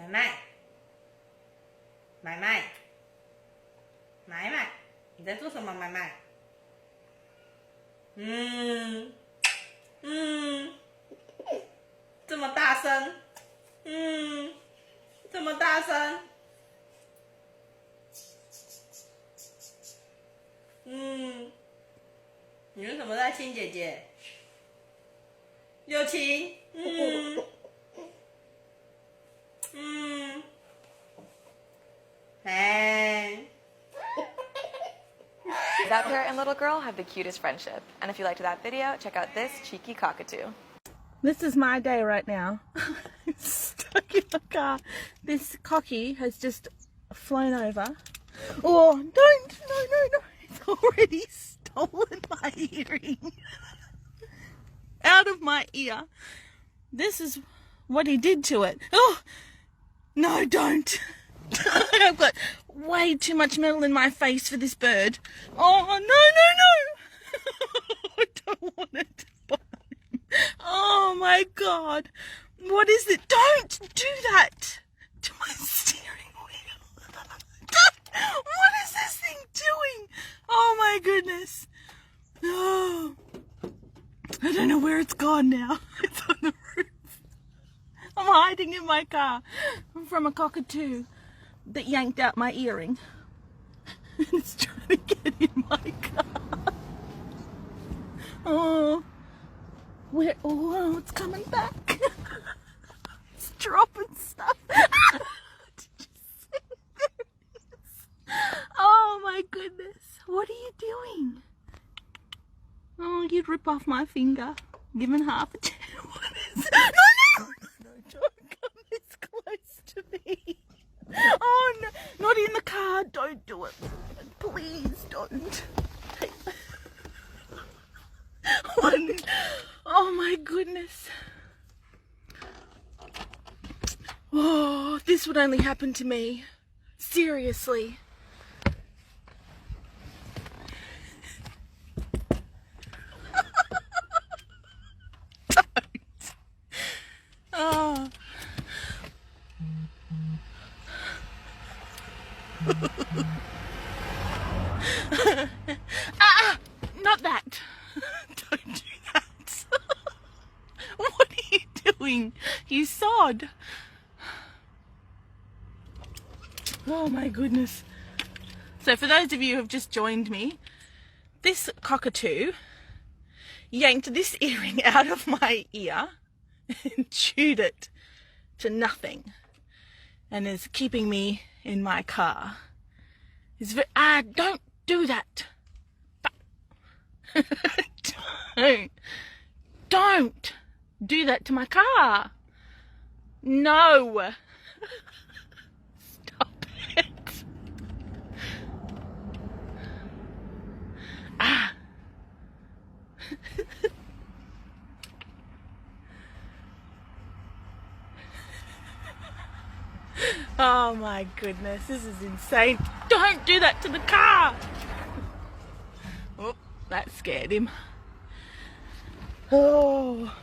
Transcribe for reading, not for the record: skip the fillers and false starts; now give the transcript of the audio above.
麦，麦麦，麦麦，你在做什么？麦麦？这么大声，这么大声，你为什么在亲姐姐？又亲，哎。That parrot and little girl have the cutest friendship. And if you liked that video, check out this cheeky cockatoo. This is my day right now. Stuck in the car. This cocky has just flown over. Oh, don't! No. It's already stolen my earring. Out of my ear. This is what he did to it. Oh! No, don't! I've got way too much metal in my face for this bird. Oh, no! I don't want it. Oh my God. What is it? Don't do that to my steering wheel. What is this thing doing? Oh my goodness. Oh. I don't know where it's gone now. It's on the roof. I'm hiding in my car from a cockatoo that yanked out my earring. And it's trying to get in my car. Oh. Where? Oh, it's coming back. It's dropping stuff. Oh my goodness. What are you doing? Oh, you'd rip off my finger. Given half a what is it? No, don't come this close to me. Oh, no, not in the car. Don't do it. Please don't. Oh my goodness. Oh, this would only happen to me. Seriously. Don't. Oh. Not that. Don't do that. What are you doing? You sod. Oh my goodness. So for those of you who have just joined me, this cockatoo yanked this earring out of my ear and chewed it to nothing and is keeping me in my car. Don't do that. Don't do that to my car. No. Stop it. Oh my goodness, this is insane. Don't do that to the car. Oh, that scared him. Oh.